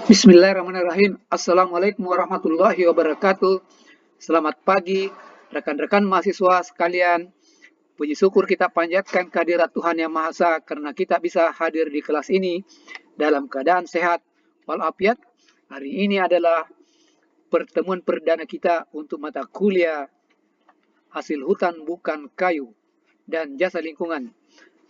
Bismillahirrahmanirrahim. Assalamualaikum warahmatullahi wabarakatuh. Selamat pagi, rekan-rekan mahasiswa sekalian. Puji syukur kita panjatkan kehadirat Tuhan Yang Maha Esa karena kita bisa hadir di kelas ini dalam keadaan sehat walafiat. Hari ini adalah pertemuan perdana kita untuk mata kuliah hasil hutan bukan kayu dan jasa lingkungan.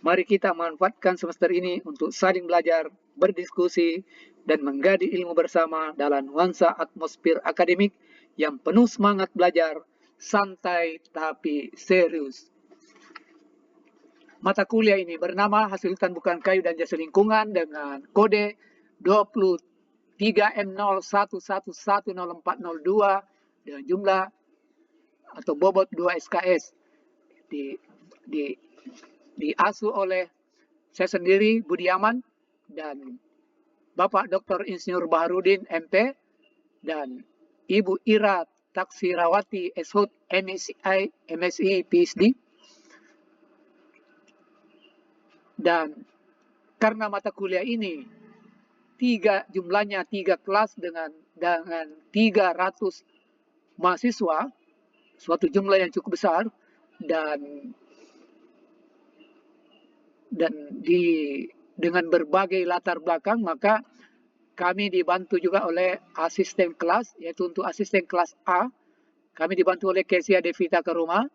Mari kita manfaatkan semester ini untuk saling belajar, berdiskusi, dan menggali ilmu bersama dalam nuansa atmosfer akademik yang penuh semangat belajar, santai tapi serius. Mata kuliah ini bernama Hasil Hutan Bukan Kayu dan Jasa Lingkungan dengan kode 23M01110402 dengan jumlah atau bobot 2 SKS. Diasuh oleh saya sendiri, Budi Aman, dan Bapak Dr. Insinyur Baharudin, MP, dan Ibu Ira Taksirawati, SHUT, MSI, PhD. Dan karena mata kuliah ini jumlahnya 3 kelas dengan 300 mahasiswa, suatu jumlah yang cukup besar, dan dengan berbagai latar belakang, maka kami dibantu juga oleh asisten kelas, yaitu untuk asisten kelas A, kami dibantu oleh Kesia Devita Karuma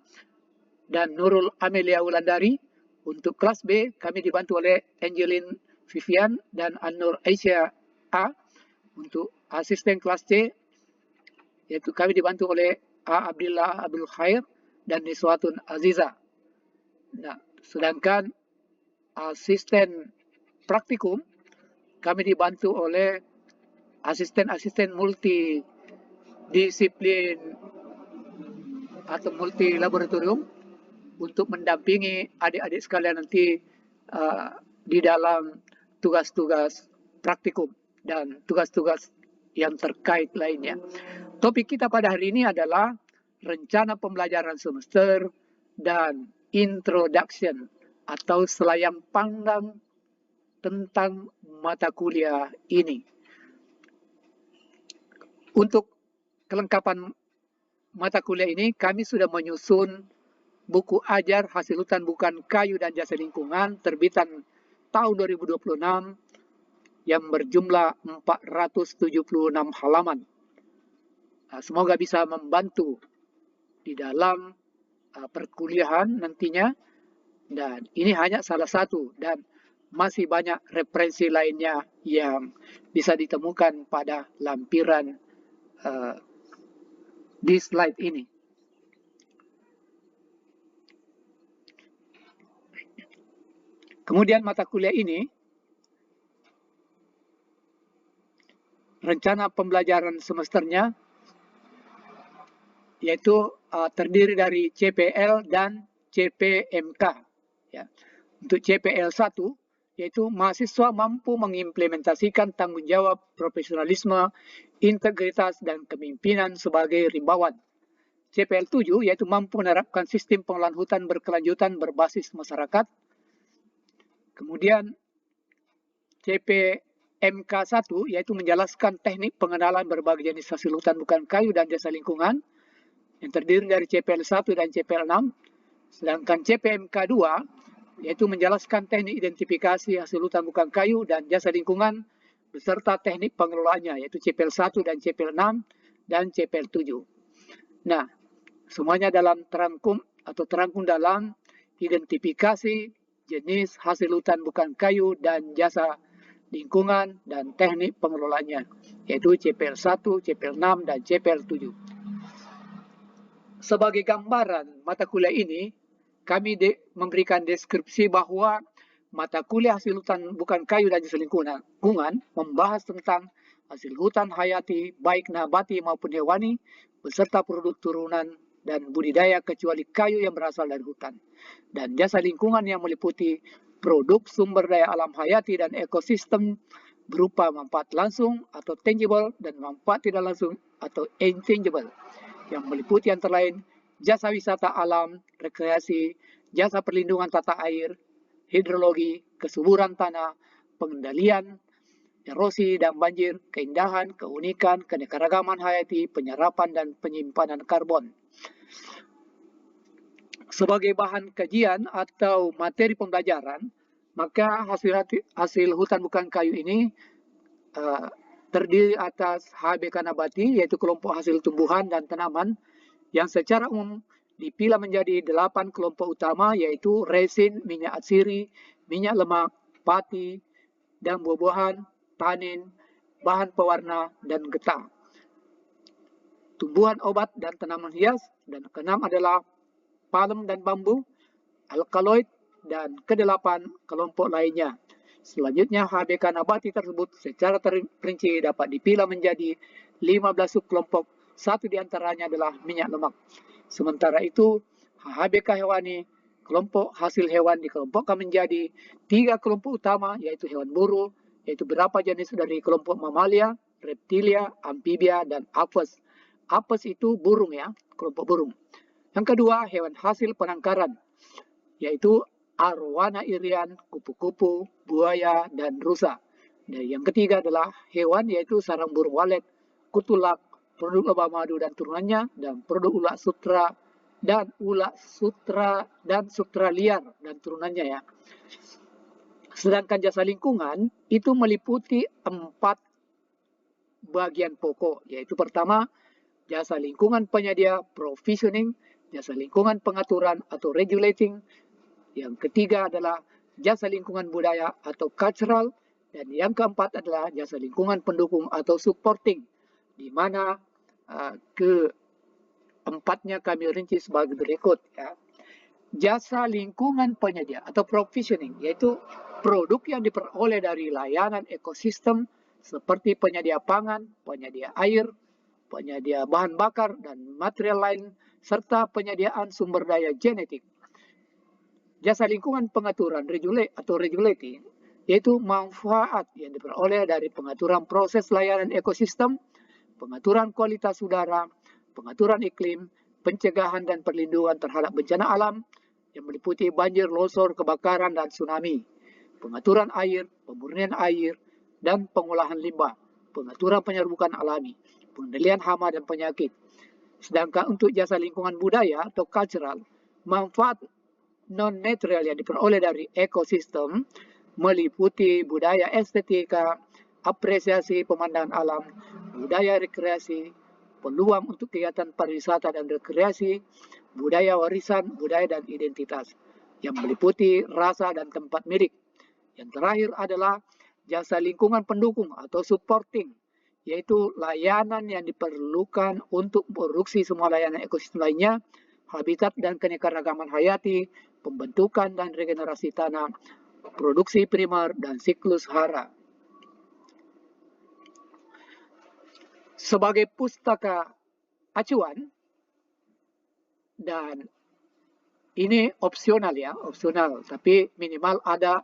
dan Nurul Amelia Wulandari. Untuk kelas B, kami dibantu oleh Angelin Vivian dan An-Nur Aisyah A. Untuk asisten kelas C, yaitu kami dibantu oleh A. Abdullah Abdul Khair dan Niswatun Aziza. Nah, sedangkan asisten praktikum kami dibantu oleh asisten-asisten multidisiplin atau multi laboratorium untuk mendampingi adik-adik sekalian nanti di dalam tugas-tugas praktikum dan tugas-tugas yang terkait lainnya. Topik kita pada hari ini adalah rencana pembelajaran semester dan introduction atau selayang pandang tentang mata kuliah ini. Untuk kelengkapan mata kuliah ini, kami sudah menyusun buku ajar Hasil Hutan Bukan Kayu dan Jasa Lingkungan terbitan tahun 2026 yang berjumlah 476 halaman. Semoga bisa membantu di dalam perkuliahan nantinya. Dan ini hanya salah satu dan masih banyak referensi lainnya yang bisa ditemukan pada lampiran di slide ini. Kemudian mata kuliah ini, rencana pembelajaran semesternya yaitu terdiri dari CPL dan CPMK. Ya. Untuk CPL 1, yaitu mahasiswa mampu mengimplementasikan tanggung jawab, profesionalisme, integritas, dan kepemimpinan sebagai rimbawan. CPL 7, yaitu mampu menerapkan sistem pengelolaan hutan berkelanjutan berbasis masyarakat. Kemudian CPMK 1, yaitu menjelaskan teknik pengenalan berbagai jenis hasil hutan bukan kayu dan jasa lingkungan, yang terdiri dari CPL 1 dan CPL 6. Sedangkan CPMK 2, yaitu menjelaskan teknik identifikasi hasil hutan bukan kayu dan jasa lingkungan beserta teknik pengelolaannya, yaitu CPL 1 dan CPL 6 dan CPL 7. Nah, semuanya dalam terangkum dalam identifikasi jenis hasil hutan bukan kayu dan jasa lingkungan dan teknik pengelolaannya, yaitu CPL 1, CPL 6, dan CPL 7. Sebagai gambaran mata kuliah ini, kami memberikan deskripsi bahwa mata kuliah hasil hutan bukan kayu dan jasa lingkungan membahas tentang hasil hutan hayati baik nabati maupun hewani beserta produk turunan dan budidaya kecuali kayu yang berasal dari hutan, dan jasa lingkungan yang meliputi produk sumber daya alam hayati dan ekosistem berupa manfaat langsung atau tangible dan manfaat tidak langsung atau intangible yang meliputi antara lain jasa wisata alam, rekreasi, jasa perlindungan tata air, hidrologi, kesuburan tanah, pengendalian erosi dan banjir, keindahan, keunikan, keanekaragaman hayati, penyerapan dan penyimpanan karbon. Sebagai bahan kajian atau materi pembelajaran, maka hasil hutan bukan kayu ini terdiri atas HBK nabati, yaitu kelompok hasil tumbuhan dan tanaman, yang secara umum dipilah menjadi 8 kelompok utama, yaitu resin, minyak atsiri, minyak lemak, pati, dan buah-buahan, tanin, bahan pewarna, dan getah. Tumbuhan obat dan tanaman hias, dan keenam adalah palem dan bambu, alkaloid, dan kedelapan kelompok lainnya. Selanjutnya, HBK nabati tersebut secara terperinci dapat dipilah menjadi 15 subkelompok. Satu di antaranya adalah minyak lemak. Sementara itu, HBK hewani, kelompok hasil hewan dikelompokkan menjadi 3 kelompok utama, yaitu hewan buru, yaitu beberapa jenis dari kelompok mamalia, reptilia, amfibia, dan apes. Apes itu burung ya, kelompok burung. Yang kedua, hewan hasil penangkaran, yaitu arowana irian, kupu-kupu, buaya, dan rusa. Dan yang ketiga adalah hewan, yaitu sarang burung walet, kutulak, produk lebah madu dan turunannya, dan produk ulat sutra dan sutra liar dan turunannya ya. Sedangkan jasa lingkungan itu meliputi 4 bagian pokok, yaitu pertama, jasa lingkungan penyedia provisioning, jasa lingkungan pengaturan atau regulating, yang ketiga adalah jasa lingkungan budaya atau cultural, dan yang keempat adalah jasa lingkungan pendukung atau supporting, di mana keempatnya kami rinci sebagai berikut ya. Jasa lingkungan penyedia atau provisioning, yaitu produk yang diperoleh dari layanan ekosistem seperti penyedia pangan, penyedia air, penyedia bahan bakar dan material lain, serta penyediaan sumber daya genetik. Jasa lingkungan pengaturan atau regulating, yaitu manfaat yang diperoleh dari pengaturan proses layanan ekosistem, pengaturan kualitas udara, pengaturan iklim, pencegahan dan perlindungan terhadap bencana alam yang meliputi banjir, longsor, kebakaran, dan tsunami, pengaturan air, pemurnian air, dan pengolahan limbah, pengaturan penyerbukan alami, pengendalian hama dan penyakit. Sedangkan untuk jasa lingkungan budaya atau cultural, manfaat non-natural yang diperoleh dari ekosistem meliputi budaya estetika, apresiasi pemandangan alam, budaya rekreasi, peluang untuk kegiatan pariwisata dan rekreasi, budaya warisan, budaya dan identitas, yang meliputi rasa dan tempat milik. Yang terakhir adalah jasa lingkungan pendukung atau supporting, yaitu layanan yang diperlukan untuk produksi semua layanan ekosistem lainnya, habitat dan keanekaragaman hayati, pembentukan dan regenerasi tanah, produksi primer, dan siklus hara. Sebagai pustaka acuan, dan ini opsional ya, opsional, tapi minimal ada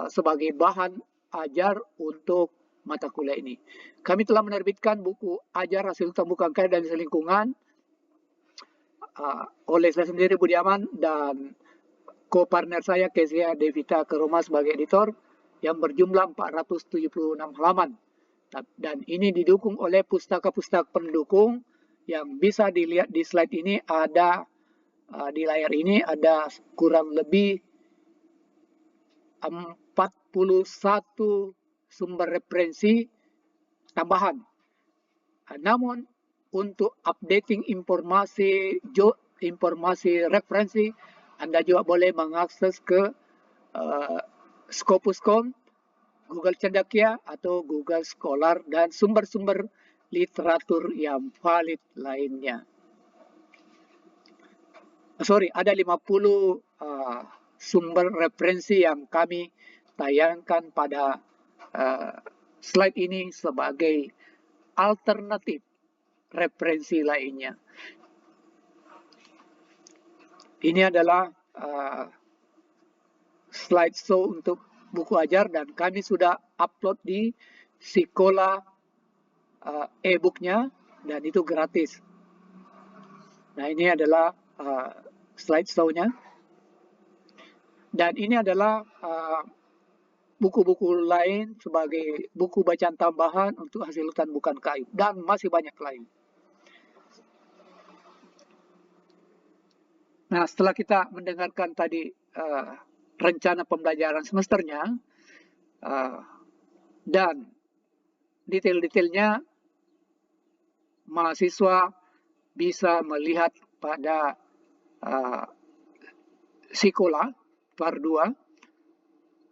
sebagai bahan ajar untuk mata kuliah ini. Kami telah menerbitkan buku ajar hasil hutan bukan kayu dan lingkungan oleh saya sendiri Budiaman dan co-partner saya Kezia Devita Keroma sebagai editor, yang berjumlah 476 halaman. Dan ini didukung oleh pustaka-pustaka pendukung yang bisa dilihat di slide ini. Ada di layar ini ada kurang lebih 41 sumber referensi tambahan. Namun untuk updating informasi referensi, Anda juga boleh mengakses ke Scopus.com, Google Cendekia atau Google Scholar, dan sumber-sumber literatur yang valid lainnya. Ada 50 sumber referensi yang kami tayangkan pada slide ini sebagai alternatif referensi lainnya. Ini adalah slideshow untuk buku ajar dan kami sudah upload di Sekolah e-booknya dan itu gratis. Nah, ini adalah slideshow-nya. Dan ini adalah buku-buku lain sebagai buku bacaan tambahan untuk hasil hutan bukan kayu, dan masih banyak lain. Nah, setelah kita mendengarkan tadi rencana pembelajaran semesternya dan detail-detailnya, mahasiswa bisa melihat pada Sikola, Part 2,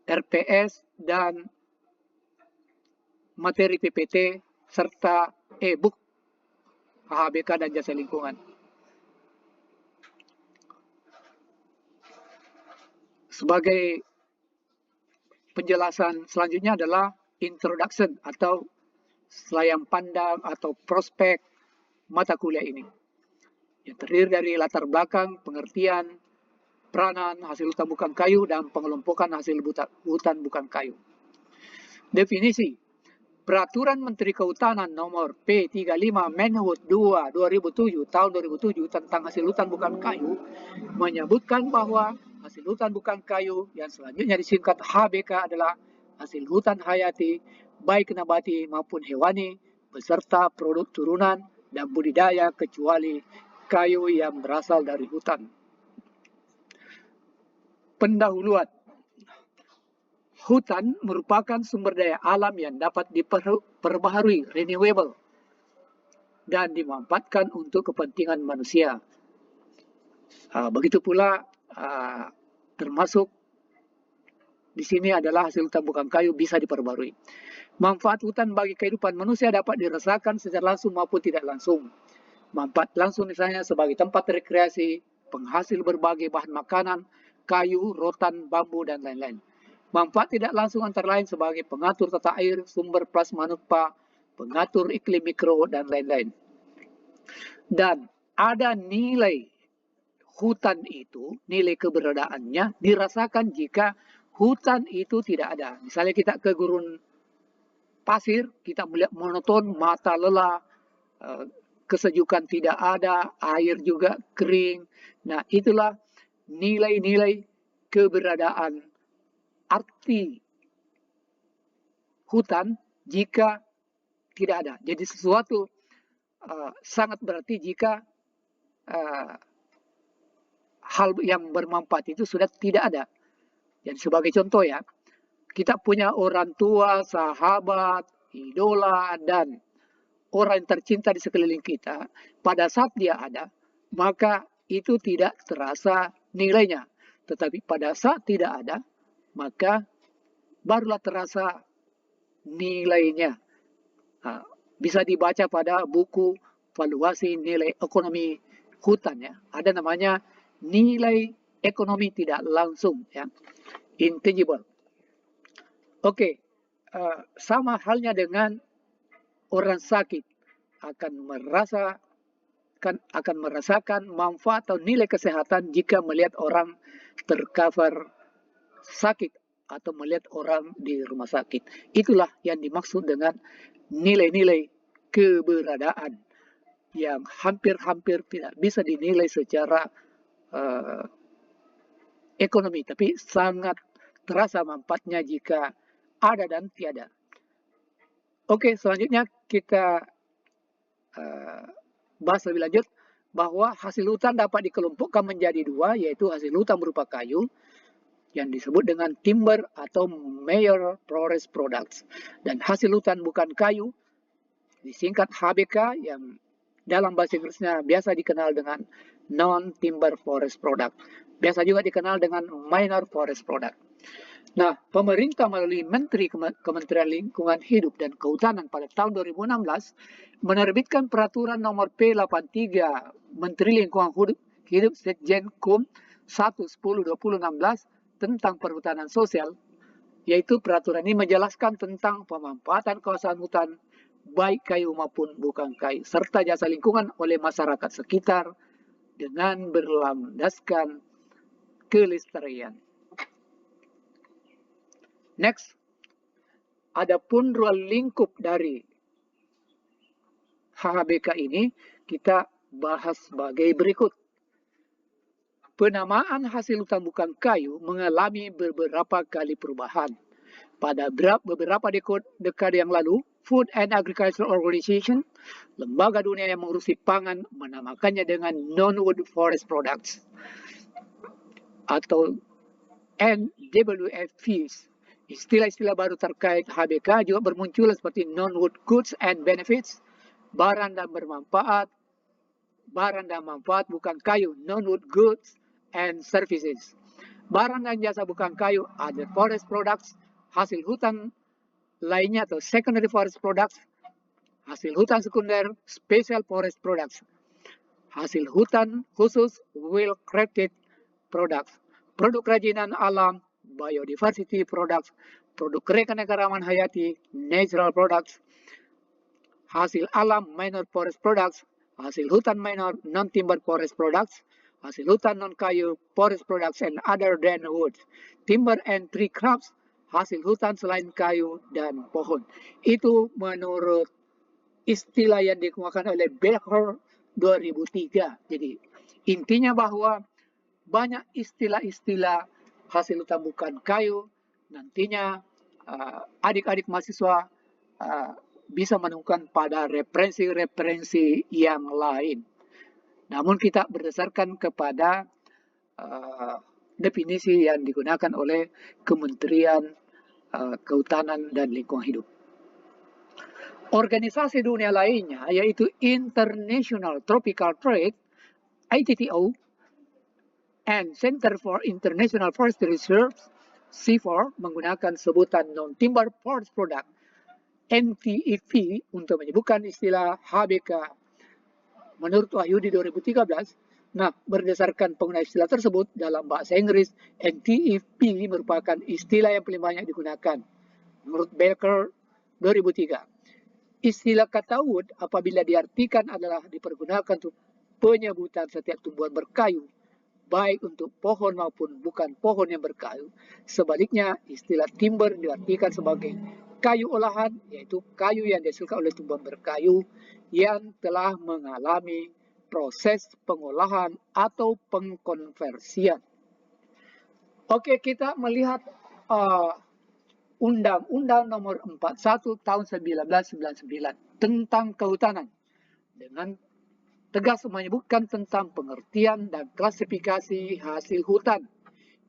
RPS, dan materi PPT, serta e-book HHBK dan jasa lingkungan. Sebagai penjelasan selanjutnya adalah introduction atau selayang pandang atau prospek mata kuliah ini, yang terdiri dari latar belakang, pengertian, peranan hasil hutan bukan kayu, dan pengelompokan hasil hutan bukan kayu. Definisi: Peraturan Menteri Kehutanan Nomor P35 Menhut 2 2007 tahun 2007 tentang hasil hutan bukan kayu menyebutkan bahwa hasil hutan bukan kayu yang selanjutnya disingkat HBK adalah hasil hutan hayati baik nabati maupun hewani beserta produk turunan dan budidaya kecuali kayu yang berasal dari hutan. Pendahuluan. Hutan merupakan sumber daya alam yang dapat diperbaharui, renewable, dan dimanfaatkan untuk kepentingan manusia. Begitu pula termasuk di sini adalah hasil hutan bukan kayu bisa diperbarui. Manfaat hutan bagi kehidupan manusia dapat dirasakan secara langsung maupun tidak langsung. Manfaat langsung misalnya sebagai tempat rekreasi, penghasil berbagai bahan makanan, kayu, rotan, bambu, dan lain-lain. Manfaat tidak langsung antara lain sebagai pengatur tata air, sumber plasma nutpa, pengatur iklim mikro, dan lain-lain. Dan ada nilai hutan itu, nilai keberadaannya dirasakan jika hutan itu tidak ada. Misalnya kita ke gurun pasir, kita melihat monoton, mata lelah, kesejukan tidak ada, air juga kering. Nah, itulah nilai-nilai keberadaan arti hutan jika tidak ada. Jadi sesuatu sangat berarti jika hal yang bermanfaat itu sudah tidak ada. Jadi sebagai contoh ya, kita punya orang tua, sahabat, idola, dan orang yang tercinta di sekeliling kita. Pada saat dia ada, maka itu tidak terasa nilainya. Tetapi pada saat tidak ada, maka barulah terasa nilainya. Bisa dibaca pada buku valuasi nilai ekonomi hutan ya. Ada namanya nilai ekonomi tidak langsung ya, intangible. Oke, sama halnya dengan orang sakit akan merasakan manfaat atau nilai kesehatan jika melihat orang tercover sakit atau melihat orang di rumah sakit. Itulah yang dimaksud dengan nilai-nilai keberadaan yang hampir-hampir tidak bisa dinilai secara ekonomi, tapi sangat terasa manfaatnya jika ada dan tiada. Oke, selanjutnya kita bahas lebih lanjut bahwa hasil hutan dapat dikelompokkan menjadi dua, yaitu hasil hutan berupa kayu yang disebut dengan timber atau major forest products, dan hasil hutan bukan kayu disingkat HBK yang dalam bahasa Inggrisnya biasa dikenal dengan non-timber forest product. Biasa juga dikenal dengan minor forest product. Nah, pemerintah melalui Menteri Kementerian Lingkungan Hidup dan Kehutanan pada tahun 2016 menerbitkan peraturan nomor P83 Menteri Lingkungan Hidup Sekjen KUM 1/10/2016 tentang perhutanan sosial, yaitu peraturan ini menjelaskan tentang pemanfaatan kawasan hutan baik kayu maupun bukan kayu serta jasa lingkungan oleh masyarakat sekitar dengan berlandaskan kelestarian. Next, adapun ruang lingkup dari HHBK ini kita bahas sebagai berikut. Penamaan hasil hutan bukan kayu mengalami beberapa kali perubahan. Pada beberapa dekade yang lalu, Food and Agriculture Organization, lembaga dunia yang mengurusi pangan, menamakannya dengan non-wood forest products atau NWFPs. Istilah-istilah baru terkait HBK juga bermunculan seperti non-wood goods and benefits, barang dan manfaat bukan kayu, non-wood goods and services. Barang dan jasa bukan kayu, other forest products, hasil hutan lainnya atau secondary forest products, hasil hutan sekunder, special forest products, hasil hutan khusus, well crafted products, produk kerajinan alam, biodiversity products, produk keanekaragaman hayati, natural products, hasil alam, minor forest products, hasil hutan minor, non-timber forest products, hasil hutan non-kayu, forest products and other than wood, timber and tree crops, hasil hutan selain kayu dan pohon. Itu menurut istilah yang dikemukakan oleh Becker 2003. Jadi intinya bahwa banyak istilah-istilah hasil hutan bukan kayu, nantinya adik-adik mahasiswa bisa menemukan pada referensi-referensi yang lain. Namun kita berdasarkan kepada definisi yang digunakan oleh Kementerian Kehutanan dan Lingkungan Hidup. Organisasi dunia lainnya yaitu International Tropical Trade, ITTO, and Center for International Forestry Research, C4, menggunakan sebutan Non-Timber Forest Product, NTFP, untuk menyebutkan istilah HBK. Menurut Wahyudi 2013, berdasarkan penggunaan istilah tersebut dalam bahasa Inggris, NTFP merupakan istilah yang paling banyak digunakan. Menurut Becker 2003, istilah kata wood apabila diartikan adalah dipergunakan untuk penyebutan setiap tumbuhan berkayu, baik untuk pohon maupun bukan pohon yang berkayu. Sebaliknya, istilah timber diartikan sebagai kayu olahan, yaitu kayu yang dihasilkan oleh tumbuhan berkayu yang telah mengalami proses pengolahan atau pengkonversian. Oke, kita melihat Undang-Undang Nomor 41 Tahun 1999 tentang kehutanan dengan tegas menyebutkan tentang pengertian dan klasifikasi hasil hutan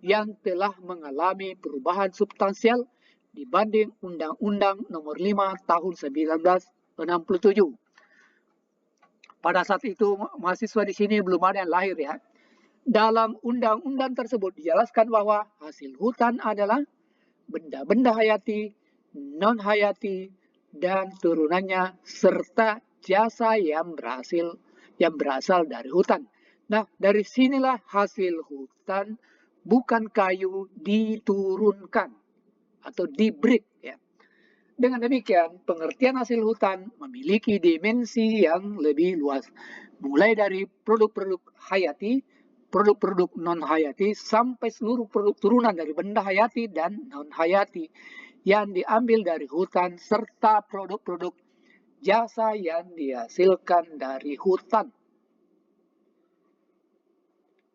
yang telah mengalami perubahan substansial dibanding Undang-Undang Nomor 5 Tahun 1967. Pada saat itu mahasiswa di sini belum ada yang lahir ya. Dalam undang-undang tersebut dijelaskan bahwa hasil hutan adalah benda-benda hayati, non-hayati, dan turunannya serta jasa yang berasal dari hutan. Nah, dari sinilah hasil hutan bukan kayu diturunkan atau di-break ya. Dengan demikian, pengertian hasil hutan memiliki dimensi yang lebih luas, mulai dari produk-produk hayati, produk-produk non-hayati, sampai seluruh produk turunan dari benda hayati dan non-hayati yang diambil dari hutan, serta produk-produk jasa yang dihasilkan dari hutan.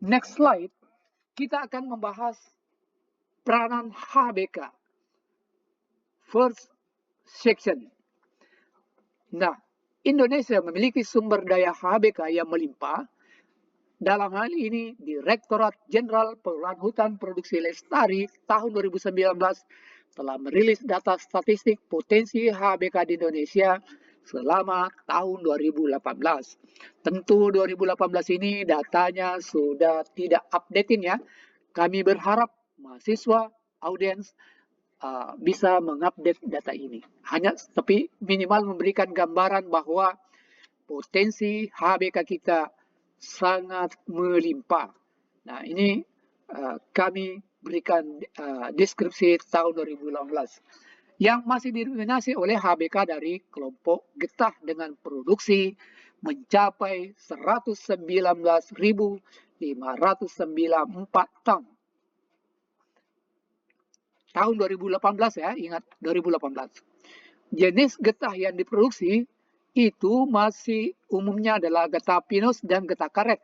Next slide, kita akan membahas peranan HBK. First section. Indonesia memiliki sumber daya HBK yang melimpah. Dalam hal ini, Direktorat Jenderal Pengelolaan Hutan Produksi Lestari tahun 2019 telah merilis data statistik potensi HBK di Indonesia selama tahun 2018. Tentu 2018 ini datanya sudah tidak updating ya. Kami berharap mahasiswa, audiens bisa mengupdate data ini. Tapi minimal memberikan gambaran bahwa potensi HBK kita sangat melimpah. Nah, ini kami berikan deskripsi tahun 2018 yang masih didominasi oleh HBK dari kelompok getah dengan produksi mencapai 119.594 ton. Tahun 2018 ya, ingat 2018. Jenis getah yang diproduksi itu masih umumnya adalah getah pinus dan getah karet.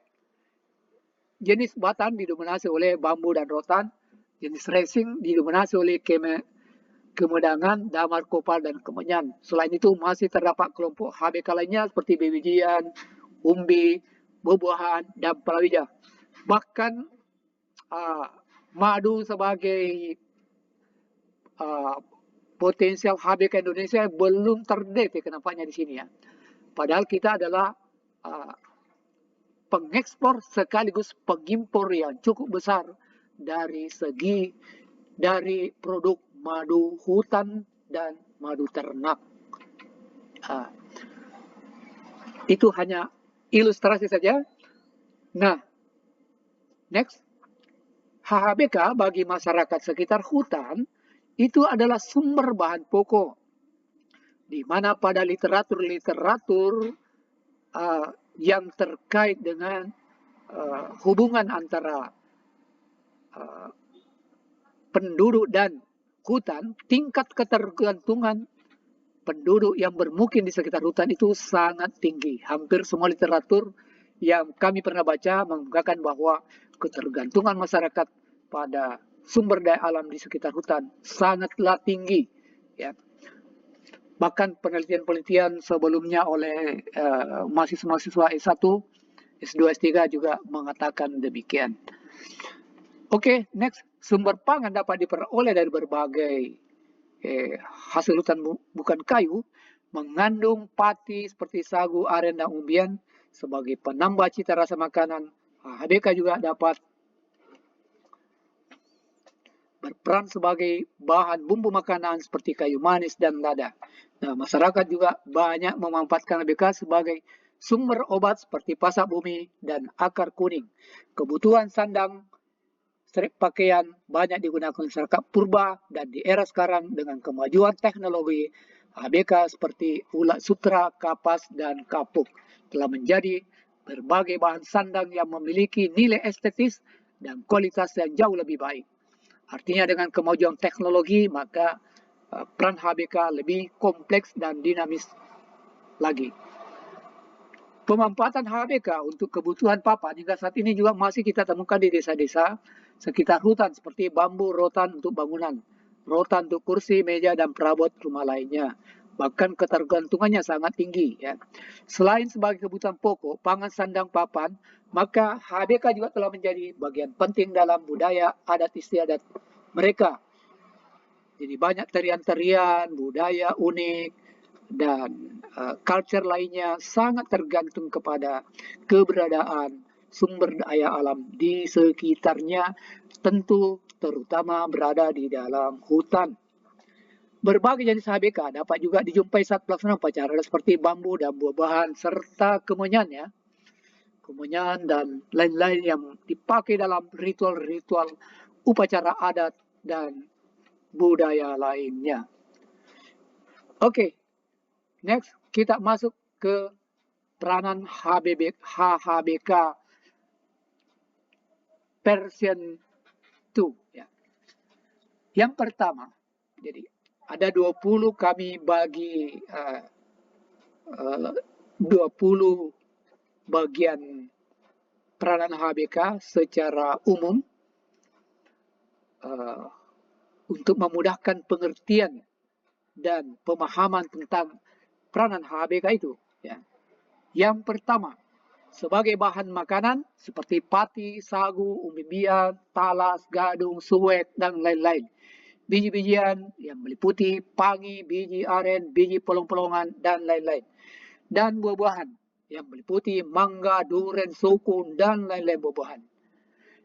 Jenis batan didominasi oleh bambu dan rotan. Jenis racing didominasi oleh Kemenangan, Damar Kopal, dan Kemenyan. Selain itu masih terdapat kelompok HBK lainnya seperti bijian, umbi, buah-buahan, dan palawija. Bahkan madu sebagai potensial HBK Indonesia belum terdetek nampaknya di sini ya. Padahal kita adalah pengekspor sekaligus pengimpor yang cukup besar dari produk madu hutan dan madu ternak. Itu hanya ilustrasi saja. Nah, next. HHBK bagi masyarakat sekitar hutan itu adalah sumber bahan pokok, di mana pada literatur yang terkait dengan hubungan antara penduduk dan hutan, tingkat ketergantungan penduduk yang bermukim di sekitar hutan itu sangat tinggi. Hampir semua literatur yang kami pernah baca mengungkapkan bahwa ketergantungan masyarakat pada sumber daya alam di sekitar hutan sangatlah tinggi. Ya. Bahkan penelitian-penelitian sebelumnya oleh mahasiswa-mahasiswa S1, S2, S3 juga mengatakan demikian. Oke, next. Sumber pangan dapat diperoleh dari berbagai hasil hutan bukan kayu, mengandung pati seperti sagu, aren, dan umbian sebagai penambah cita rasa makanan. HBK juga dapat berperan sebagai bahan bumbu makanan seperti kayu manis dan lada. Nah, masyarakat juga banyak memanfaatkan HBK sebagai sumber obat seperti pasak bumi dan akar kuning. Kebutuhan sandang, strip pakaian banyak digunakan masyarakat purba, dan di era sekarang dengan kemajuan teknologi, HBK seperti ulat sutra, kapas, dan kapuk telah menjadi berbagai bahan sandang yang memiliki nilai estetis dan kualitas yang jauh lebih baik. Artinya dengan kemajuan teknologi, maka peran HBK lebih kompleks dan dinamis lagi. Pemanfaatan HBK untuk kebutuhan papan hingga saat ini juga masih kita temukan di desa-desa sekitar hutan seperti bambu, rotan untuk bangunan, rotan untuk kursi, meja, dan perabot rumah lainnya. Bahkan ketergantungannya sangat tinggi. Ya. Selain sebagai kebutuhan pokok, pangan, sandang, papan, maka HBK juga telah menjadi bagian penting dalam budaya adat istiadat mereka. Jadi banyak tarian-tarian, budaya unik, dan culture lainnya sangat tergantung kepada keberadaan sumber daya alam di sekitarnya, tentu terutama berada di dalam hutan. Berbagai jenis HBK dapat juga dijumpai saat pelaksanaan upacara seperti bambu dan buah-buahan serta kemenyan ya. Kemenyan dan lain-lain yang dipakai dalam ritual-ritual upacara adat dan budaya lainnya. Oke, next kita masuk ke peranan HHBK version 2 ya. Yang pertama, jadi ada 20 kami bagi 20 bagian peranan HBK secara umum untuk memudahkan pengertian dan pemahaman tentang peranan HBK itu. Ya. Yang pertama, sebagai bahan makanan seperti pati, sagu, umbi-umbian, talas, gadung, suet, dan lain-lain. Biji-bijian yang meliputi pangi, biji aren, biji polong-polongan, dan lain-lain. Dan buah-buahan yang meliputi mangga, duren, sukun, dan lain-lain buah-buahan.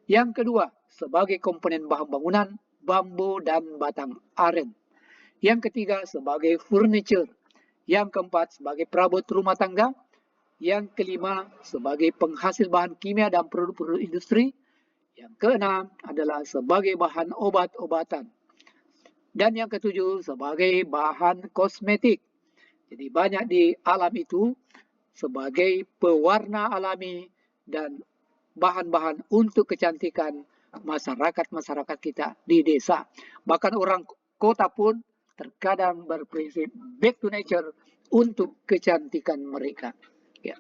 Yang kedua, sebagai komponen bahan bangunan, bambu dan batang aren. Yang ketiga, sebagai furniture. Yang keempat, sebagai perabot rumah tangga. Yang kelima, sebagai penghasil bahan kimia dan produk-produk industri. Yang keenam adalah sebagai bahan obat-obatan. Dan yang ketujuh, sebagai bahan kosmetik. Jadi banyak di alam itu sebagai pewarna alami dan bahan-bahan untuk kecantikan masyarakat-masyarakat kita di desa. Bahkan orang kota pun terkadang berprinsip back to nature untuk kecantikan mereka. Ya.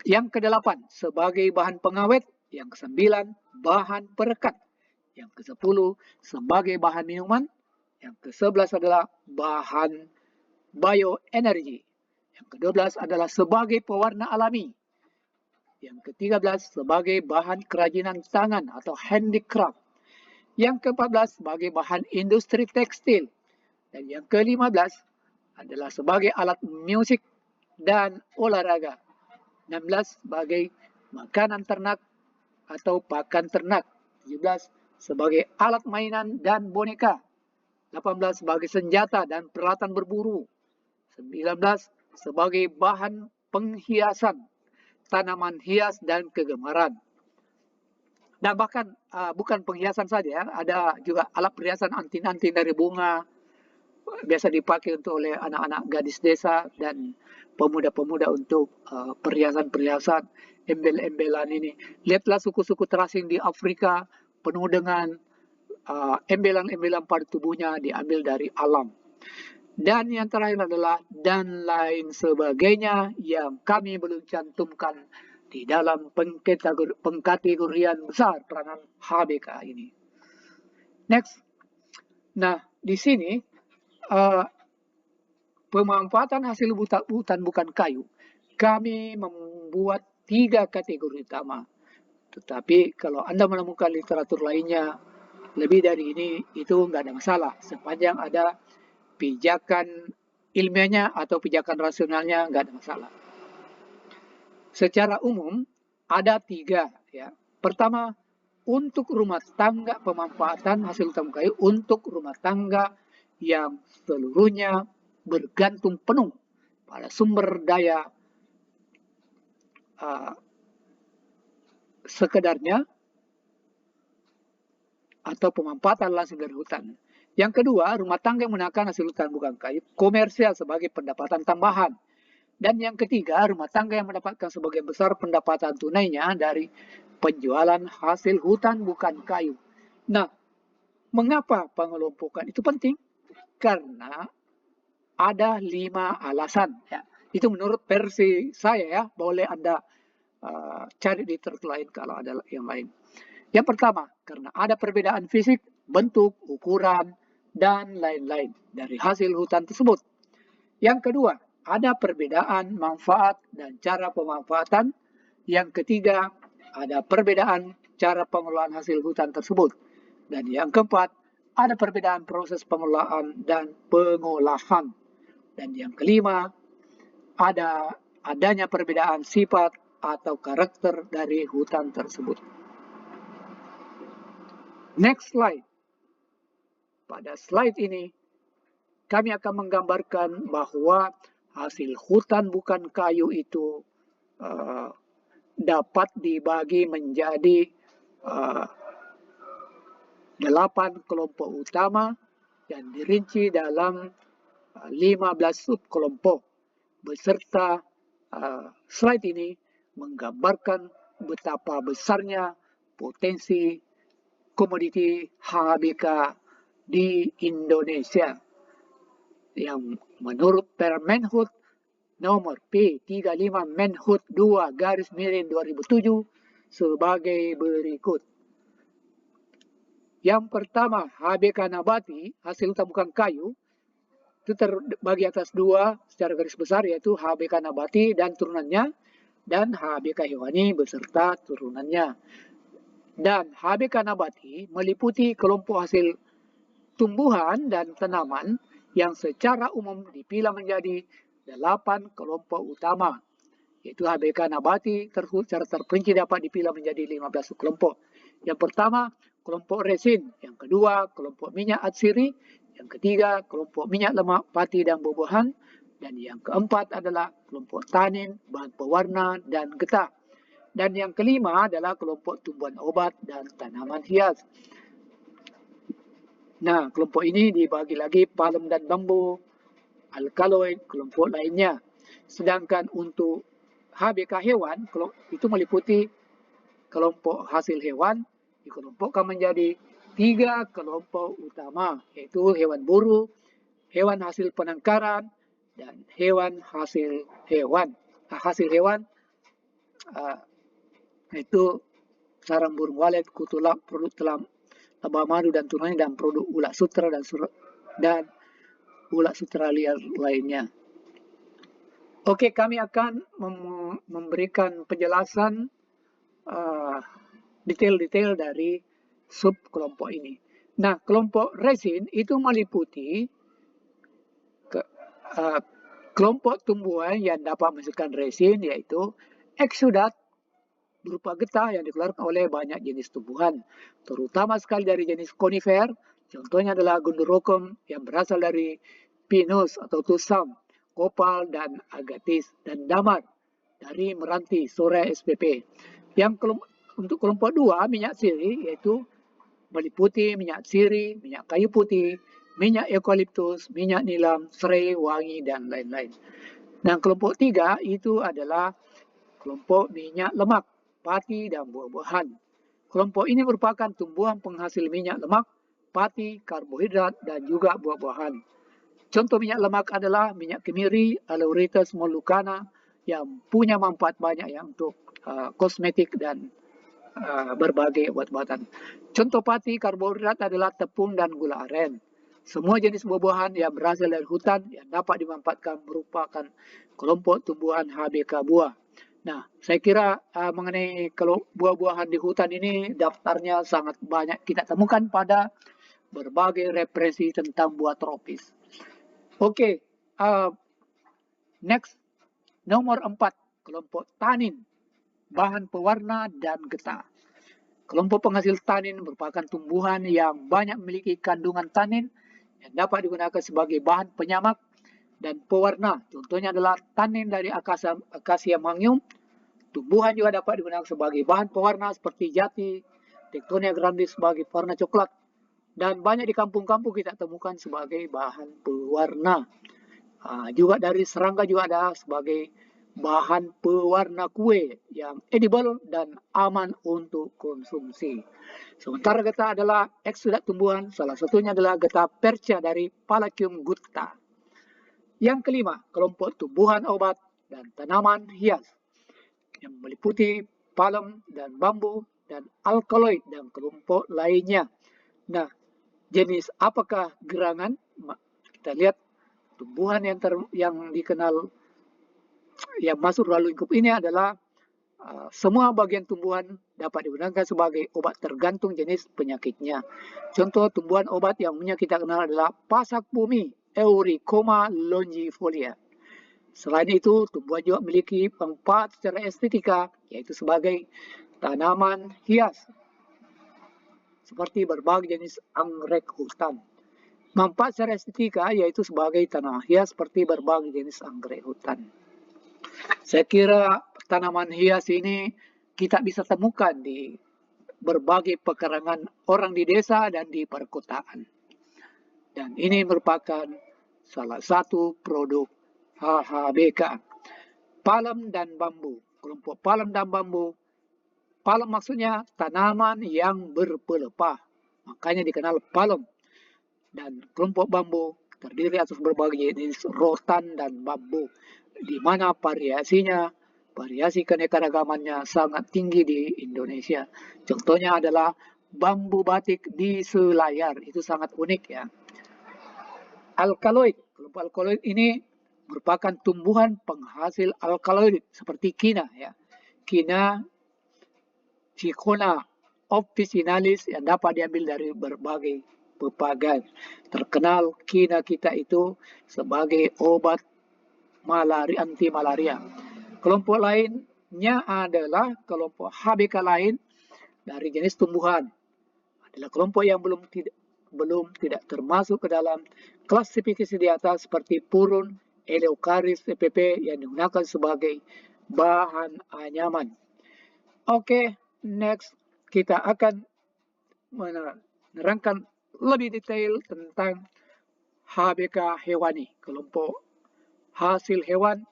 Yang kedelapan, sebagai bahan pengawet. Yang kesembilan, bahan perekat. Yang ke-10 sebagai bahan minuman. Yang ke-11 adalah bahan bioenergi. Yang ke-12 adalah sebagai pewarna alami. Yang ke-13 sebagai bahan kerajinan tangan atau handicraft. Yang ke-14 sebagai bahan industri tekstil. Dan yang ke-15 adalah sebagai alat musik dan olahraga. 16 sebagai makanan ternak atau pakan ternak. 17 sebagai alat mainan dan boneka. 18 sebagai senjata dan peralatan berburu. 19 sebagai bahan penghiasan, tanaman hias dan kegemaran. Dan bahkan bukan penghiasan saja, ada juga alat perhiasan anting-anting dari bunga, biasa dipakai untuk oleh anak-anak gadis desa dan pemuda-pemuda untuk perhiasan-perhiasan, embel-embelan ini. Lihatlah suku-suku terasing di Afrika penuh dengan embelan-embelan pada tubuhnya diambil dari alam. Dan yang terakhir adalah dan lain sebagainya yang kami belum cantumkan di dalam pengkategorian besar peranan HBK ini. Next. Nah, di sini pemanfaatan hasil hutan bukan kayu, kami membuat 3 kategori utama. Tetapi kalau Anda menemukan literatur lainnya lebih dari ini, itu nggak ada masalah. Sepanjang ada pijakan ilmiahnya atau pijakan rasionalnya, nggak ada masalah. Secara umum ada 3 ya. Pertama, untuk rumah tangga pemanfaatan hasil hutan kayu untuk rumah tangga yang seluruhnya bergantung penuh pada sumber daya sekedarnya atau pemanfaatan langsung dari hutan. Yang kedua, rumah tangga yang menggunakan hasil hutan bukan kayu komersial sebagai pendapatan tambahan. Dan yang ketiga, rumah tangga yang mendapatkan sebagian besar pendapatan tunainya dari penjualan hasil hutan bukan kayu. Nah, mengapa pengelompokan itu penting? Karena ada 5 alasan. Ya. Itu menurut versi saya ya, boleh Anda cari di literatur lain kalau ada yang lain. Yang pertama, karena ada perbedaan fisik, bentuk, ukuran, dan lain-lain dari hasil hutan tersebut. Yang kedua, ada perbedaan manfaat dan cara pemanfaatan. Yang ketiga, ada perbedaan cara pengelolaan hasil hutan tersebut. Dan yang keempat, ada perbedaan proses pengelolaan dan pengolahan. Dan yang kelima, adanya perbedaan sifat atau karakter dari hutan tersebut. Next slide. Pada slide ini, kami akan menggambarkan bahwa hasil hutan bukan kayu itu dapat dibagi menjadi 8 kelompok utama dan dirinci dalam 15 subkelompok. Beserta slide ini menggambarkan betapa besarnya potensi komoditi HBK di Indonesia yang menurut Permenhub nomor P35 Menhub 2/2007 sebagai berikut. Yang pertama, HBK nabati, hasil hutan bukan kayu, itu terbagi atas 2 secara garis besar, yaitu HBK nabati dan turunannya, dan HBK hewani beserta turunannya. Dan HBK nabati meliputi kelompok hasil tumbuhan dan tanaman yang secara umum dipilah menjadi 8 kelompok utama, yaitu HBK nabati secara terperinci dapat dipilah menjadi 15 kelompok. Yang pertama, kelompok resin. Yang kedua, kelompok minyak atsiri. Yang ketiga, kelompok minyak lemak pati dan buah-buahan. Dan yang keempat adalah kelompok tanin, bahan pewarna, dan getah. Dan yang kelima adalah kelompok tumbuhan obat dan tanaman hias. Nah, kelompok ini dibagi lagi palem dan bambu, alkaloid, kelompok lainnya. Sedangkan untuk HBK hewan, itu meliputi kelompok hasil hewan, dikelompokkan menjadi 3 kelompok utama, yaitu hewan buru, hewan hasil penangkaran, dan hewan hasil hewan. Hasil hewan itu sarang burung walet, kutulak, perut lebah madu dan turunannya, dan produk ulat sutra dan ulat sutra liar lainnya. Oke, kami akan memberikan penjelasan detail-detail dari sub kelompok ini. Nah, kelompok resin itu meliputi kelompok tumbuhan yang dapat menghasilkan resin, yaitu eksudat berupa getah yang dikeluarkan oleh banyak jenis tumbuhan, terutama sekali dari jenis konifer. Contohnya adalah Gondorokum yang berasal dari Pinus atau Tusam, Kopal dan Agatis, dan Damar dari Meranti, Sorea spp. Untuk kelompok 2, minyak sirih, yaitu meliputi minyak sirih, minyak kayu putih, minyak eukaliptus, minyak nilam, serai, wangi, dan lain-lain. Dan kelompok 3 itu adalah kelompok minyak lemak, pati, dan buah-buahan. Kelompok ini merupakan tumbuhan penghasil minyak lemak, pati, karbohidrat, dan juga buah-buahan. Contoh minyak lemak adalah minyak kemiri, Aloerithes molucana, yang punya manfaat banyak ya untuk kosmetik dan berbagai obat-obatan. Contoh pati karbohidrat adalah tepung dan gula aren. Semua jenis buah-buahan yang berasal dari hutan yang dapat dimanfaatkan merupakan kelompok tumbuhan HBK buah. Nah, saya kira mengenai kalau buah-buahan di hutan ini daftarnya sangat banyak kita temukan pada berbagai referensi tentang buah tropis. Oke, next, nomor 4, kelompok tanin, bahan pewarna dan getah. Kelompok penghasil tanin merupakan tumbuhan yang banyak memiliki kandungan tanin yang dapat digunakan sebagai bahan penyamak dan pewarna. Contohnya adalah tanin dari Acacia mangium. Tumbuhan juga dapat digunakan sebagai bahan pewarna seperti jati, Tectonia grandis sebagai pewarna coklat, dan banyak di kampung-kampung kita temukan sebagai bahan pewarna. Juga dari serangga juga ada sebagai bahan pewarna kue yang edible dan aman untuk konsumsi. Sementara getah adalah eksudat tumbuhan, salah satunya adalah getah perca dari Palacium gutta. Yang kelima, kelompok tumbuhan obat dan tanaman hias yang meliputi palem dan bambu dan alkaloid dan kelompok lainnya. Nah, jenis apakah gerangan? Kita lihat tumbuhan yang dikenal yang masuk dalam lingkup ini adalah semua bagian tumbuhan dapat digunakan sebagai obat tergantung jenis penyakitnya. Contoh tumbuhan obat yang umumnya kita kenal adalah pasak bumi, Euricoma longifolia. Selain itu, tumbuhan juga memiliki manfaat secara estetika, yaitu sebagai tanaman hias, seperti berbagai jenis anggrek hutan. Manfaat secara estetika yaitu sebagai tanaman hias seperti berbagai jenis anggrek hutan. Saya kira tanaman hias ini kita bisa temukan di berbagai pekarangan orang di desa dan di perkotaan. Dan ini merupakan salah satu produk HHBK. Palem dan bambu. Kelompok palem dan bambu. Palem maksudnya tanaman yang berpelepah. Makanya dikenal palem. Dan kelompok bambu terdiri atas berbagai jenis rotan dan bambu, di mana variasi keanekaragamannya sangat tinggi di Indonesia. Contohnya adalah bambu batik di Selayar, itu sangat unik ya. Alkaloid, kelompok alkaloid ini merupakan tumbuhan penghasil alkaloid seperti kina ya. Kina Cichona officinalis yang dapat diambil dari berbagai pepagan. Terkenal kina kita itu sebagai obat anti malaria. Kelompok lainnya adalah kelompok HBK lain dari jenis tumbuhan. Adalah kelompok yang belum tidak termasuk ke dalam klasifikasi di atas seperti purun, Eleucharis spp yang digunakan sebagai bahan anyaman. Oke, next kita akan menerangkan lebih detail tentang HBK hewani, kelompok hasil hewan.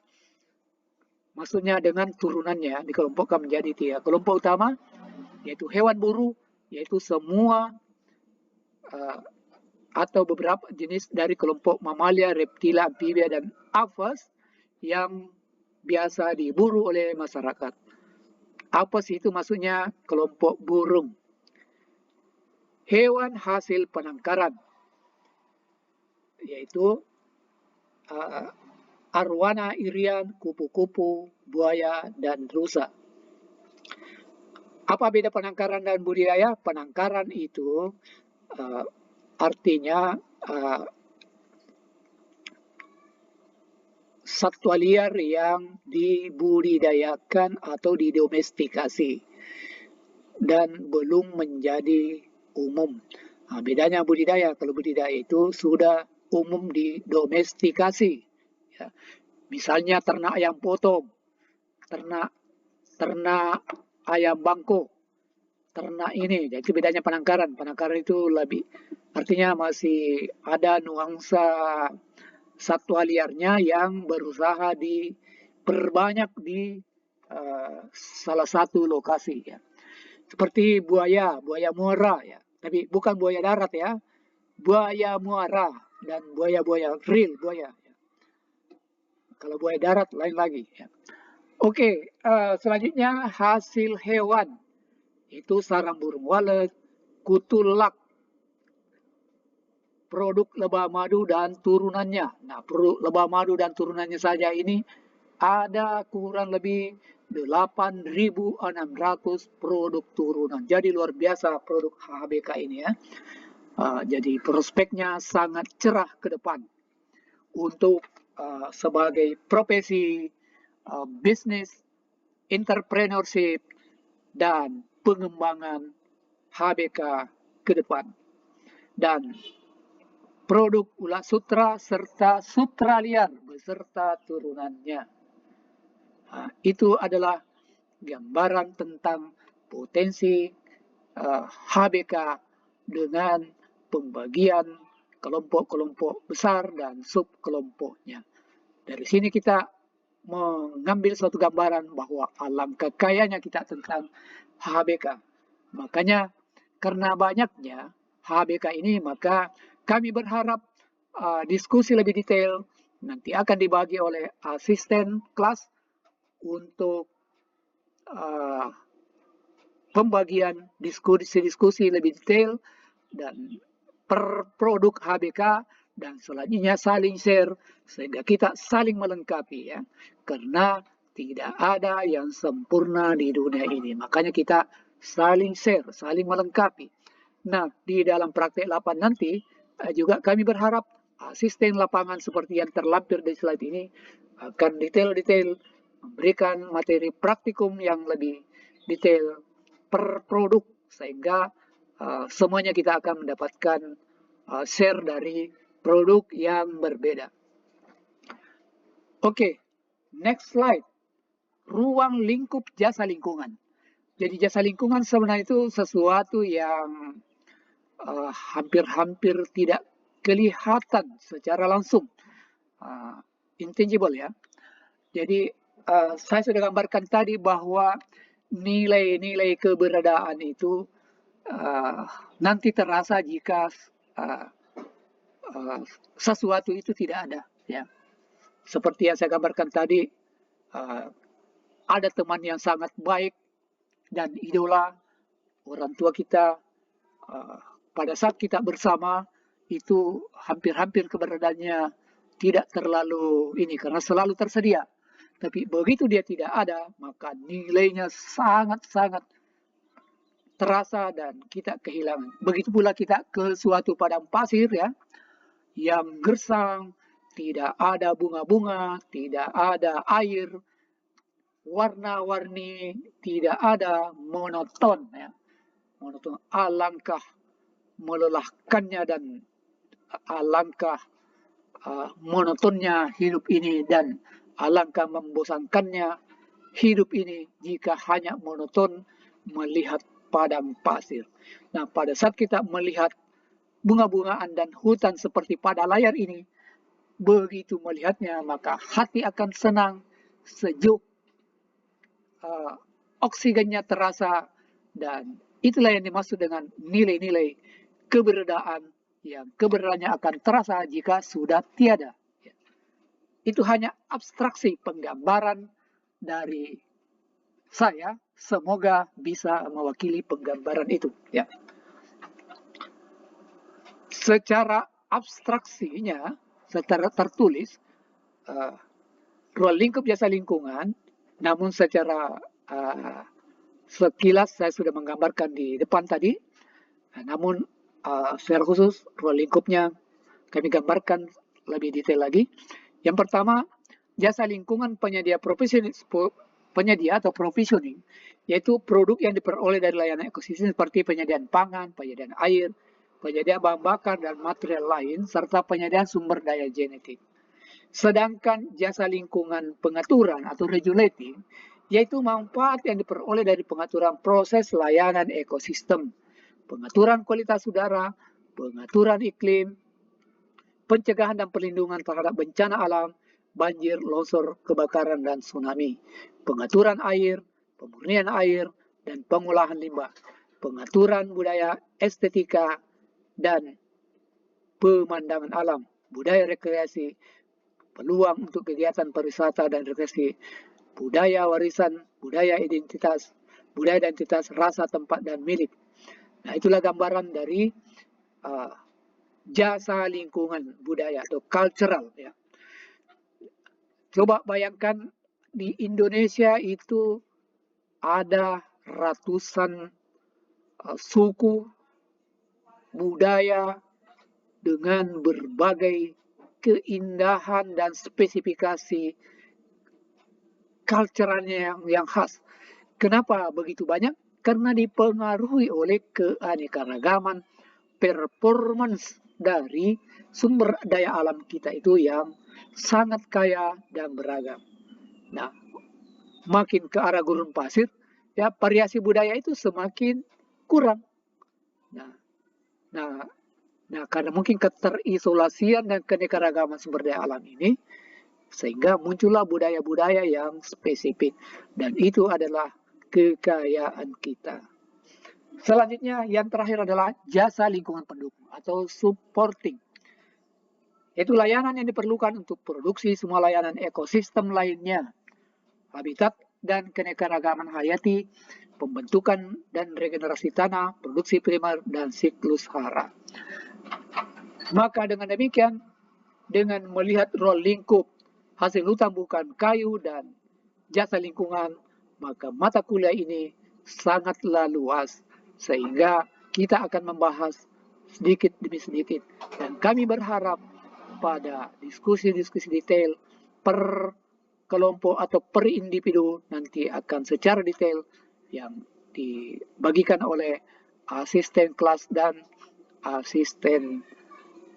Maksudnya dengan turunannya dikelompokkan menjadi 3 kelompok utama, yaitu hewan buru, yaitu semua atau beberapa jenis dari kelompok mamalia, reptila, amfibia, dan apes yang biasa diburu oleh masyarakat. Apes itu maksudnya kelompok burung. hewan hasil penangkaran, yaitu arwana, irian, kupu-kupu, buaya, dan rusa. Apa beda penangkaran dan budidaya? Penangkaran itu artinya satwa liar yang dibudidayakan atau didomestikasi dan belum menjadi umum. Bedanya budidaya, kalau budidaya itu sudah umum didomestikasi. Ya. Misalnya ternak ayam potong, ternak ayam bangkok, ternak ini. Jadi itu bedanya penangkaran. Penangkaran itu lebih, artinya masih ada nuansa satwa liarnya yang berusaha diperbanyak di salah satu lokasi, ya. Seperti buaya muara, ya. Tapi bukan buaya darat, ya. Buaya muara dan buaya real buaya. Ya. Kalau buaya darat lain lagi, ya. Oke, selanjutnya hasil hewan. Itu sarang burung walet, kutulak, produk lebah madu dan turunannya. Nah, produk lebah madu dan turunannya saja ini ada kurang lebih 8.600 produk turunan. Jadi luar biasa produk HBK ini, ya. Jadi prospeknya sangat cerah ke depan untuk sebagai profesi bisnis, entrepreneurship, dan pengembangan HBK ke depan. Dan produk ulat sutra serta sutra liar beserta turunannya. Itu adalah gambaran tentang potensi HBK dengan pembagian kelompok-kelompok besar dan subkelompoknya. Dari sini kita mengambil suatu gambaran bahwa alangkah kayanya kita tentang HBK. Makanya karena banyaknya HBK ini, maka kami berharap diskusi lebih detail nanti akan dibagi oleh asisten kelas untuk pembagian diskusi lebih detail dan per produk HBK, dan selanjutnya saling share sehingga kita saling melengkapi, ya. Karena tidak ada yang sempurna di dunia ini. Makanya kita saling share, saling melengkapi. Nah, di dalam praktek lapangan nanti juga kami berharap asisten lapangan seperti yang terlampir di slide ini akan detail-detail memberikan materi praktikum yang lebih detail per produk sehingga semuanya kita akan mendapatkan share dari produk yang berbeda. Oke, next slide. Ruang lingkup jasa lingkungan. Jadi jasa lingkungan sebenarnya itu sesuatu yang hampir-hampir tidak kelihatan secara langsung, intangible, ya. Jadi saya sudah gambarkan tadi bahwa nilai-nilai keberadaan itu nanti terasa jika sesuatu itu tidak ada, ya. Seperti yang saya gambarkan tadi, ada teman yang sangat baik dan idola orang tua kita, pada saat kita bersama itu hampir-hampir keberadaannya tidak terlalu ini karena selalu tersedia. Tapi begitu dia tidak ada, maka nilainya sangat-sangat terasa dan kita kehilangan. Begitu pula kita ke suatu padang pasir, ya, yang gersang, tidak ada bunga-bunga, tidak ada air, warna-warni, tidak ada, monoton, ya. Monoton, alangkah melelahkannya dan alangkah monotonnya hidup ini dan alangkah membosankannya hidup ini jika hanya monoton melihat padang pasir. Nah, pada saat kita melihat bunga-bungaan dan hutan seperti pada layar ini, begitu melihatnya maka hati akan senang, sejuk, oksigennya terasa, dan itulah yang dimaksud dengan nilai-nilai keberadaan yang keberadaannya akan terasa jika sudah tiada. Itu hanya abstraksi penggambaran dari saya, semoga bisa mewakili penggambaran itu, ya. secara abstraksinya, secara tertulis, ruang lingkup jasa lingkungan, namun secara sekilas saya sudah menggambarkan di depan tadi, namun secara khusus ruang lingkupnya kami gambarkan lebih detail lagi. Yang pertama, jasa lingkungan penyedia atau provisioning, yaitu produk yang diperoleh dari layanan ekosistem seperti penyediaan pangan, penyediaan air, penyediaan bahan bakar dan material lain, serta penyediaan sumber daya genetik. Sedangkan jasa lingkungan pengaturan atau regulating, yaitu manfaat yang diperoleh dari pengaturan proses layanan ekosistem, pengaturan kualitas udara, pengaturan iklim, pencegahan dan perlindungan terhadap bencana alam, banjir, longsor, kebakaran, dan tsunami, pengaturan air, pemurnian air, dan pengolahan limbah, pengaturan budaya, estetika, dan pemandangan alam, budaya rekreasi, peluang untuk kegiatan pariwisata dan rekreasi, budaya warisan, budaya identitas, rasa tempat dan milik. Nah, itulah gambaran dari jasa lingkungan budaya atau cultural ya. Coba bayangkan di Indonesia itu ada ratusan suku, budaya dengan berbagai keindahan dan spesifikasi culture-nya yang khas. Kenapa begitu banyak? Karena dipengaruhi oleh keanekaragaman performance dari sumber daya alam kita itu yang sangat kaya dan beragam. Nah, makin ke arah gurun pasir, ya variasi budaya itu semakin kurang. Nah, karena mungkin keterisolasian dan keanekaragaman sumber daya alam ini, sehingga muncullah budaya-budaya yang spesifik. Dan itu adalah kekayaan kita. Selanjutnya, yang terakhir adalah jasa lingkungan pendukung atau supporting. Yaitu layanan yang diperlukan untuk produksi semua layanan ekosistem lainnya, habitat dan keanekaragaman hayati, pembentukan dan regenerasi tanah, produksi primer, dan siklus hara. Maka dengan demikian, dengan melihat ruang lingkup hasil hutan bukan kayu dan jasa lingkungan, maka mata kuliah ini sangatlah luas, sehingga kita akan membahas sedikit demi sedikit. Dan kami berharap pada diskusi-diskusi detail per kelompok atau per individu nanti akan secara detail yang dibagikan oleh asisten kelas dan asisten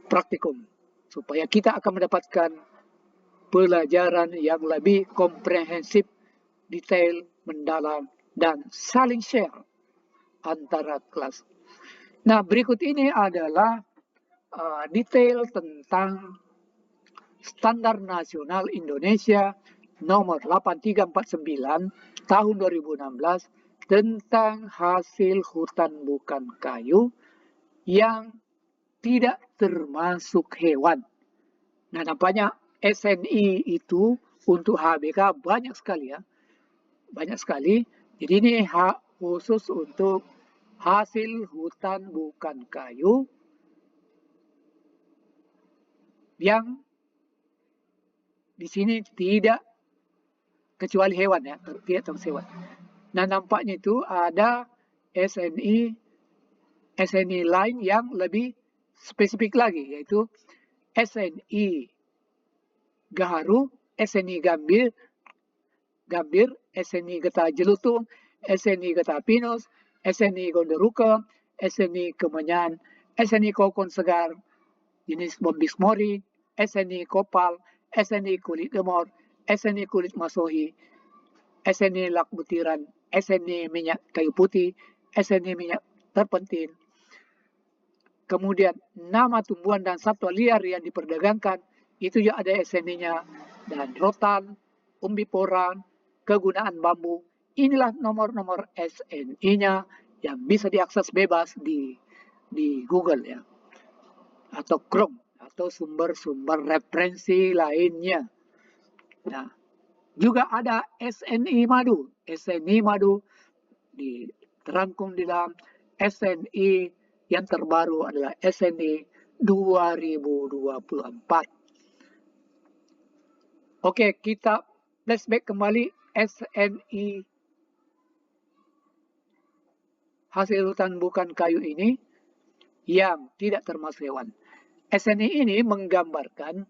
praktikum, supaya kita akan mendapatkan pelajaran yang lebih komprehensif, detail, mendalam, dan saling share antara kelas. Nah, berikut ini adalah detail tentang Standar Nasional Indonesia nomor 8349 tahun 2016 tentang hasil hutan bukan kayu yang tidak termasuk hewan. Nah, nampaknya SNI itu untuk HBK banyak sekali ya. Banyak sekali. Jadi ini khusus untuk hasil hutan bukan kayu yang di sini tidak kecuali hewan ya, tidak termasuk hewan. Nah, nampaknya itu ada SNI lain yang lebih spesifik lagi, yaitu SNI Gaharu, SNI Gambir, SNI Getah Jelutung, SNI Getah Pinus, SNI Gondoruke, SNI Kemenyan, SNI Kokon Segar, jenis Bombis Mori, SNI Kopal, SNI Kulit Gemor, SNI Kulit Masohi, SNI Lak Butiran, SNI Minyak Kayu Putih, SNI Minyak Terpentin. Kemudian nama tumbuhan dan satwa liar yang diperdagangkan, itu juga ada SNI-nya, dan rotan, umbi-porang, kegunaan bambu. Inilah nomor-nomor SNI-nya yang bisa diakses bebas di Google ya, atau Chrome, atau sumber-sumber referensi lainnya. Nah, juga ada SNI madu. SNI madu diterangkum di dalam SNI yang terbaru adalah SNI 2024. Oke, kita flashback kembali SNI hasil hutan bukan kayu ini yang tidak termasuk hewan. SNI ini menggambarkan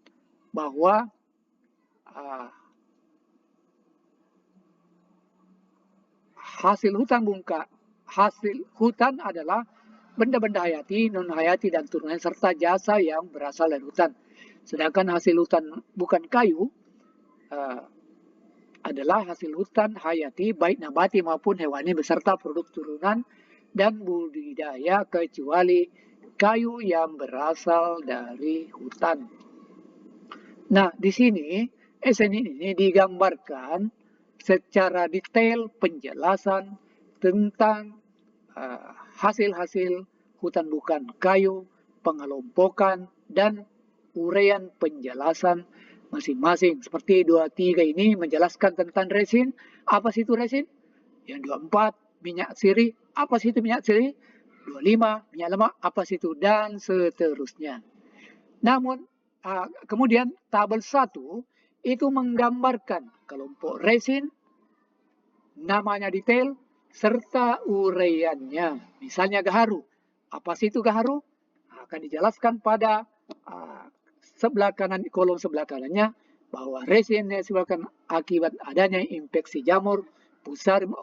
bahwa hasil hutan adalah benda-benda hayati, non-hayati, dan turunan serta jasa yang berasal dari hutan. Sedangkan hasil hutan bukan kayu adalah hasil hutan hayati baik nabati maupun hewani beserta produk turunan dan budidaya kecuali kayu yang berasal dari hutan. Nah, di sini SNI ini digambarkan secara detail penjelasan tentang hasil-hasil hutan bukan kayu, pengelompokan, dan uraian penjelasan masing-masing. Seperti 23 ini menjelaskan tentang resin. Apa sih itu resin? Yang 24 minyak sirih. Apa sih itu minyak sirih? 25 minyak lemak. Apa sih itu? Dan seterusnya. Namun kemudian tabel 1 itu menggambarkan kelompok resin, namanya detail, serta uraiannya. Misalnya gaharu. Apa sih itu gaharu? Akan dijelaskan pada sebelah kanan, kolom sebelah kanannya, bahwa resin disebabkan akibat adanya infeksi jamur, Fusarium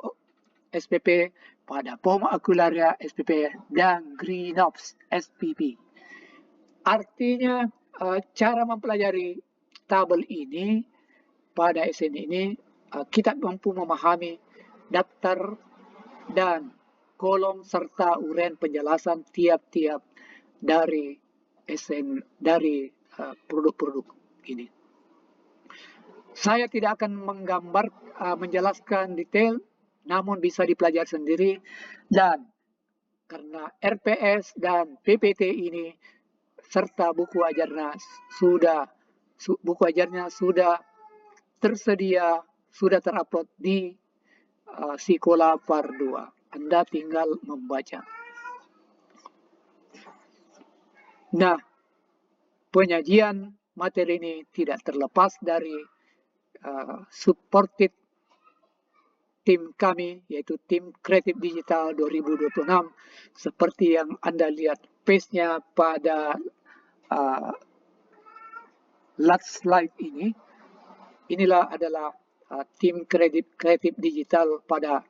SPP pada Phoma acularia SPP dan Greenops SPP. Artinya cara mempelajari tabel ini pada SN ini kita mampu memahami daftar dan kolom serta uraian penjelasan tiap-tiap dari produk-produk ini. Saya tidak akan menjelaskan detail, namun bisa dipelajari sendiri, dan karena RPS dan PPT ini serta buku ajarnya sudah tersedia, sudah terupload di Sekolah Part 2. Anda tinggal membaca. Nah, penyajian materi ini tidak terlepas dari supported tim kami, yaitu tim Kreatif Digital 2026. Seperti yang Anda lihat page-nya pada last slide ini. Inilah adalah tim kreatif digital pada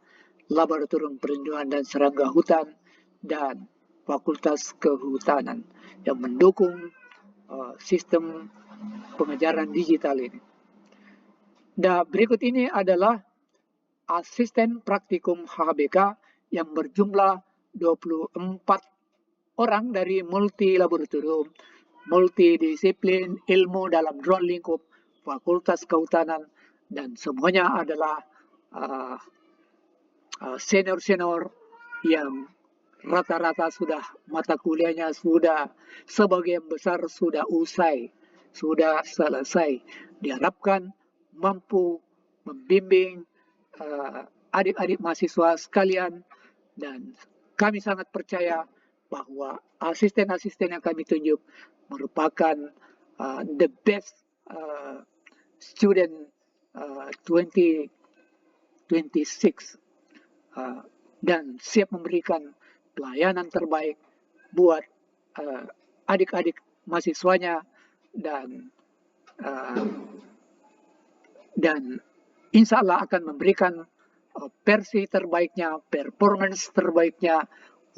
Laboratorium Perlindungan dan Serangga Hutan dan Fakultas Kehutanan yang mendukung sistem pengajaran digital ini. Nah, berikut ini adalah asisten praktikum HHBK yang berjumlah 24 orang dari multi laboratorium, multidisiplin, ilmu dalam ruang lingkup, Fakultas Kehutanan, dan semuanya adalah senior-senior yang rata-rata sudah mata kuliahnya sudah sebagian besar sudah usai, sudah selesai. Diharapkan mampu membimbing adik-adik mahasiswa sekalian, dan kami sangat percaya bahwa asisten-asisten yang kami tunjuk merupakan the best student 2026 dan siap memberikan pelayanan terbaik buat adik-adik mahasiswanya, dan insya Allah akan memberikan versi terbaiknya, performance terbaiknya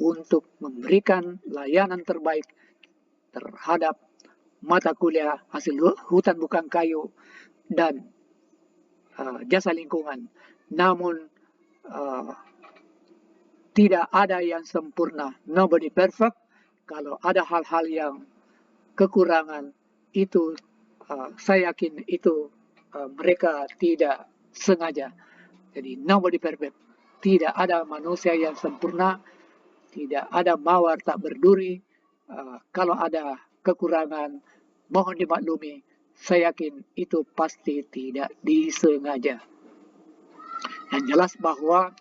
untuk memberikan layanan terbaik terhadap mata kuliah hasil hutan bukan kayu dan jasa lingkungan. Namun tidak ada yang sempurna, nobody perfect. Kalau ada hal-hal yang kekurangan itu saya yakin itu mereka tidak sengaja. Jadi nobody perfect. Tidak ada manusia yang sempurna, tidak ada mawar tak berduri. Kalau ada kekurangan, mohon dimaklumi. Saya yakin itu pasti tidak disengaja. Yang jelas bahwa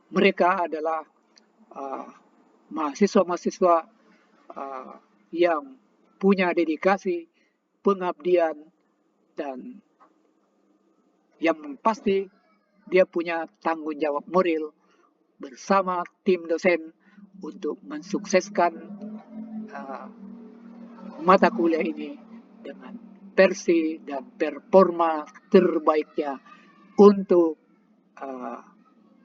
mereka adalah mahasiswa-mahasiswa yang punya dedikasi, pengabdian, dan yang pasti dia punya tanggung jawab moral bersama tim dosen untuk mensukseskan uh, mata kuliah ini dengan versi dan performa terbaiknya untuk uh,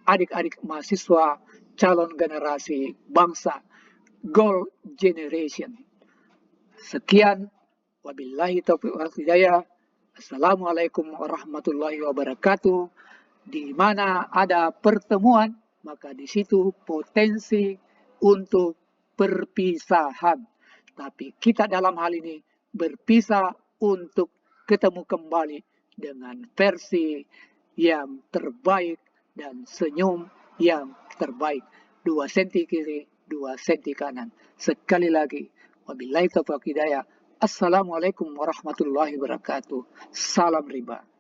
adik-adik mahasiswa calon generasi bangsa Gold Generation. Sekian, wabillahi taufiq wal hidayah. Assalamualaikum warahmatullahi wabarakatuh. Di mana ada pertemuan, maka di situ potensi untuk perpisahan. Tapi kita dalam hal ini berpisah untuk ketemu kembali dengan versi yang terbaik dan senyum yang terbaik. 2 senti kiri, 2 senti kanan. Sekali lagi, wabillahi taufiq hidayah. Assalamualaikum warahmatullahi wabarakatuh. Salam riba.